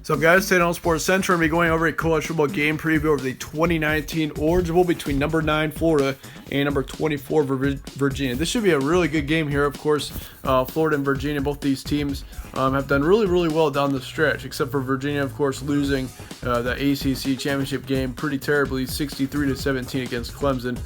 So guys, today on Sports Center, I'm going to be going over a college football game preview over the 2019 Orange Bowl between number 9 Florida and number 24 Virginia. This should be a really good game here. Of course, Florida and Virginia, both these teams have done really well down the stretch, except for Virginia, of course, losing the ACC championship game pretty terribly, 63-17 against Clemson.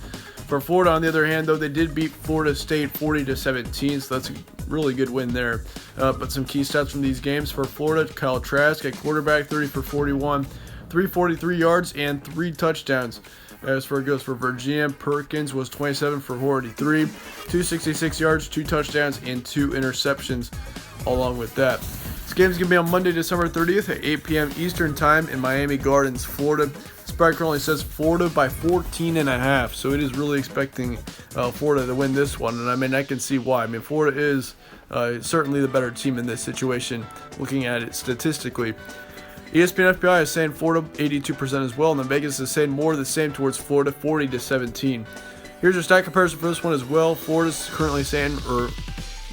For Florida, on the other hand, though, they did beat Florida State 40-17, so that's a really good win there. But some key stats from these games for Florida: Kyle Trask at quarterback, 30 for 41, 343 yards and 3 touchdowns. As far as goes for Virginia, Perkins was 27 for 43, 266 yards, 2 touchdowns, and 2 interceptions along with that. This game's going to be on Monday, December 30th at 8 p.m. Eastern Time in Miami Gardens, Florida. Spread currently says Florida by 14.5, so it is really expecting Florida to win this one, and I mean, I can see why. I mean, Florida is certainly the better team in this situation, looking at it statistically. ESPN FPI is saying Florida 82% as well, and then Vegas is saying more of the same towards Florida, 40-17. Here's your stat comparison for this one as well. Florida's currently saying,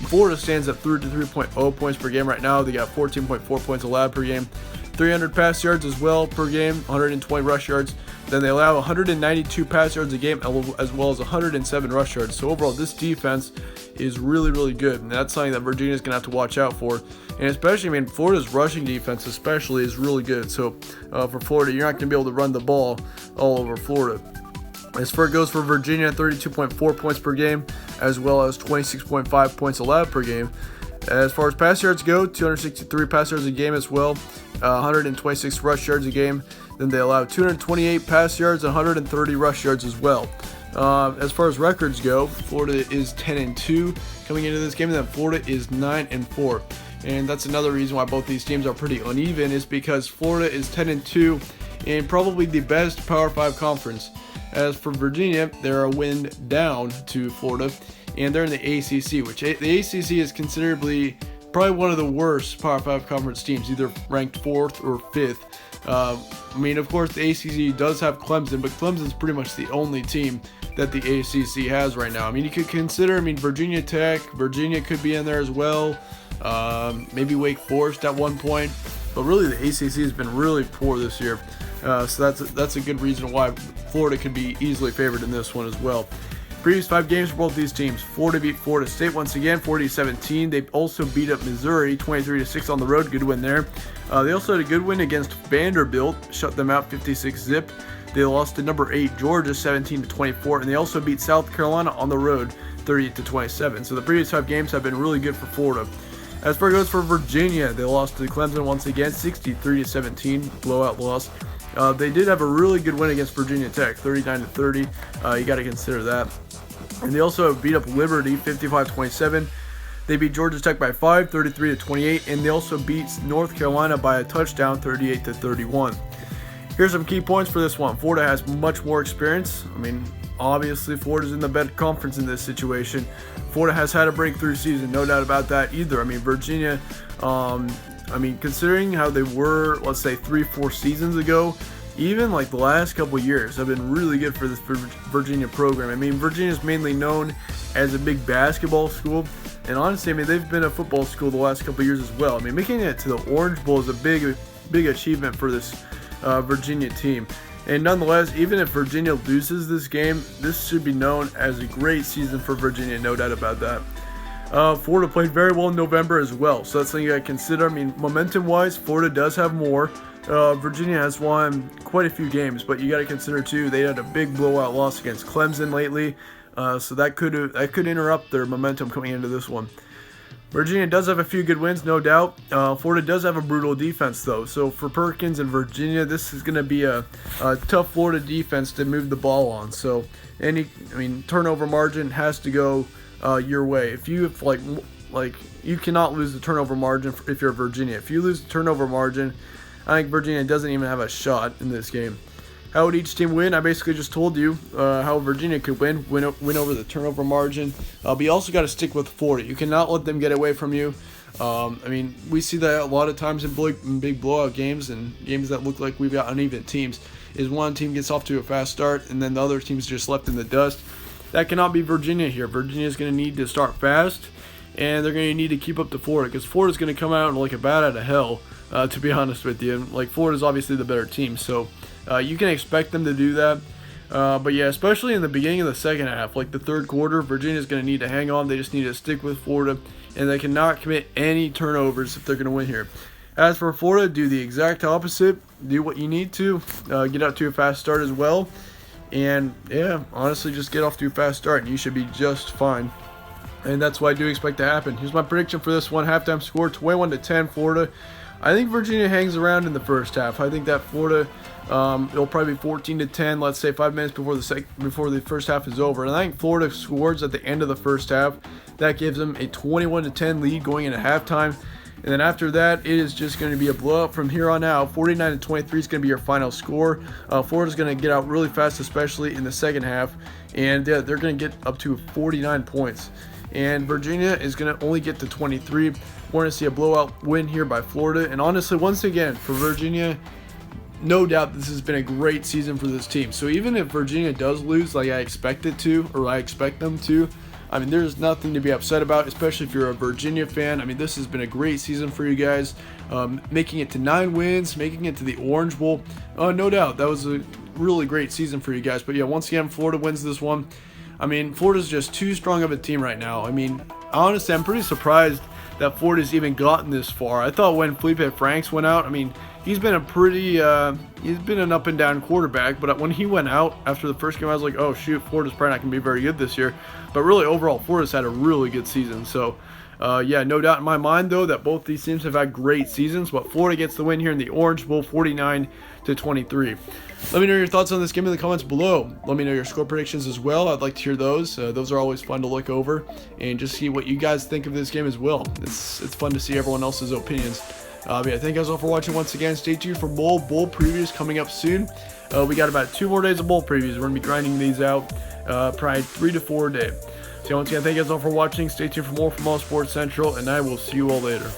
Florida stands at 33.0 points per game right now. They got 14.4 points allowed per game. 300 pass yards as well per game, 120 rush yards. Then they allow 192 pass yards a game as well as 107 rush yards. So overall, this defense is really good, and that's something that Virginia's going to have to watch out for. And especially, I mean, Florida's rushing defense especially is really good. So for Florida, you're not going to be able to run the ball all over Florida. As far as goes for Virginia, 32.4 points per game, as well as 26.5 points allowed per game. As far as pass yards go, 263 pass yards a game as well, 126 rush yards a game. Then they allow 228 pass yards and 130 rush yards as well. As far as records go, Florida is 10-2 coming into this game, and then Florida is 9-4. And that's another reason why both these teams are pretty uneven, is because Florida is 10-2 in probably the best Power 5 conference. As for Virginia, they're a win down to Florida, and they're in the ACC, which the ACC is considerably probably one of the worst Power 5 conference teams, either ranked 4th or 5th. I mean, of course, the ACC does have Clemson, but Clemson's pretty much the only team that the ACC has right now. I mean, you could consider, Virginia Tech, Virginia could be in there as well, maybe Wake Forest at one point, but really the ACC has been really poor this year. So that's a good reason why Florida could be easily favored in this one as well. Previous 5 games for both these teams: Florida beat Florida State once again, 40-17. They also beat up Missouri, 23-6 on the road. Good win there. They also had a good win against Vanderbilt, shut them out 56-zip. They lost to number 8 Georgia, 17-24, and they also beat South Carolina on the road, 38-27. So the previous 5 games have been really good for Florida. As far as goes for Virginia, they lost to Clemson once again, 63-17, blowout loss. They did have a really good win against Virginia Tech, 39-30. You got to consider that. And they also beat up Liberty, 55-27. They beat Georgia Tech by 5, 33-28, and they also beat North Carolina by a touchdown, 38-31. Here's some key points for this one. Florida has much more experience. I mean, obviously, Florida's in the better conference in this situation. Florida has had a breakthrough season, no doubt about that either. I mean, Virginia, considering how they were, let's say, 3-4 seasons ago, even like the last couple years have been really good for this Virginia program. I mean, Virginia's mainly known as a big basketball school, and honestly, they've been a football school the last couple years as well. Making it to the Orange Bowl is a big achievement for this Virginia team. And nonetheless, even if Virginia loses this game, this should be known as a great season for Virginia, no doubt about that. Florida played very well in November as well, so that's something you got to consider. Momentum-wise, Florida does have more. Virginia has won quite a few games, but you got to consider too, they had a big blowout loss against Clemson lately, so that could interrupt their momentum coming into this one. Virginia does have a few good wins, no doubt. Florida does have a brutal defense, though. So for Perkins and Virginia, this is going to be a tough Florida defense to move the ball on. So turnover margin has to go your way. If you have you cannot lose the turnover margin if you're Virginia. If you lose the turnover margin, I think Virginia doesn't even have a shot in this game. How would each team win? I basically just told you how Virginia could win over the turnover margin. But you also got to stick with Florida. You cannot let them get away from you. We see that a lot of times in big blowout games and games that look like we've got uneven teams, is one team gets off to a fast start and then the other team's just left in the dust. That cannot be Virginia here. Virginia's going to need to start fast, and they're going to need to keep up to Florida, because Florida's going to come out like a bat out of hell to be honest with you. Like, Florida's obviously the better team, so you can expect them to do that. But yeah, especially in the beginning of the second half, like the third quarter, Virginia's going to need to hang on. They just need to stick with Florida, and they cannot commit any turnovers if they're going to win here. As for Florida, do the exact opposite. Do what you need to. Get out to a fast start as well. And yeah, honestly, just get off to a fast start, and you should be just fine. And that's what I do expect to happen. Here's my prediction for this one. Halftime score, 21-10 Florida. I think Virginia hangs around in the first half. I think that Florida, it'll probably be 14-10. Let's say 5 minutes before the first half is over. And I think Florida scores at the end of the first half. That gives them a 21-10 lead going into halftime. And then after that, it is just going to be a blowout from here on out. 49-23 is going to be your final score. Florida's going to get out really fast, especially in the second half. And they're going to get up to 49 points. And Virginia is going to only get to 23. We're going to see a blowout win here by Florida. And honestly, once again, for Virginia, no doubt this has been a great season for this team. So even if Virginia does lose like I expect it to, or I expect them to, I mean, there's nothing to be upset about, especially if you're a Virginia fan. I mean, this has been a great season for you guys. Making it to 9 wins, making it to the Orange Bowl. No doubt, that was a really great season for you guys. But yeah, once again, Florida wins this one. I mean, Florida's just too strong of a team right now. I mean, honestly, I'm pretty surprised that Florida's even gotten this far. I thought when Felipe Franks went out, I mean, he's been an up and down quarterback, but when he went out after the first game, I was like, oh shoot, Florida's probably not going to be very good this year. But really, overall, Florida's had a really good season. So, yeah, no doubt in my mind, though, that both these teams have had great seasons, but Florida gets the win here in the Orange Bowl, 49-23. Let me know your thoughts on this game in the comments below. Let me know your score predictions as well. I'd like to hear those. Those are always fun to look over and just see what you guys think of this game as well. It's fun to see everyone else's opinions. But yeah, thank you guys all for watching once again. Stay tuned for more bowl previews coming up soon. We got about 2 more days of bowl previews. We're going to be grinding these out probably 3 to 4 a day. So once again, thank you guys all for watching. Stay tuned for more from All Sports Central, and I will see you all later.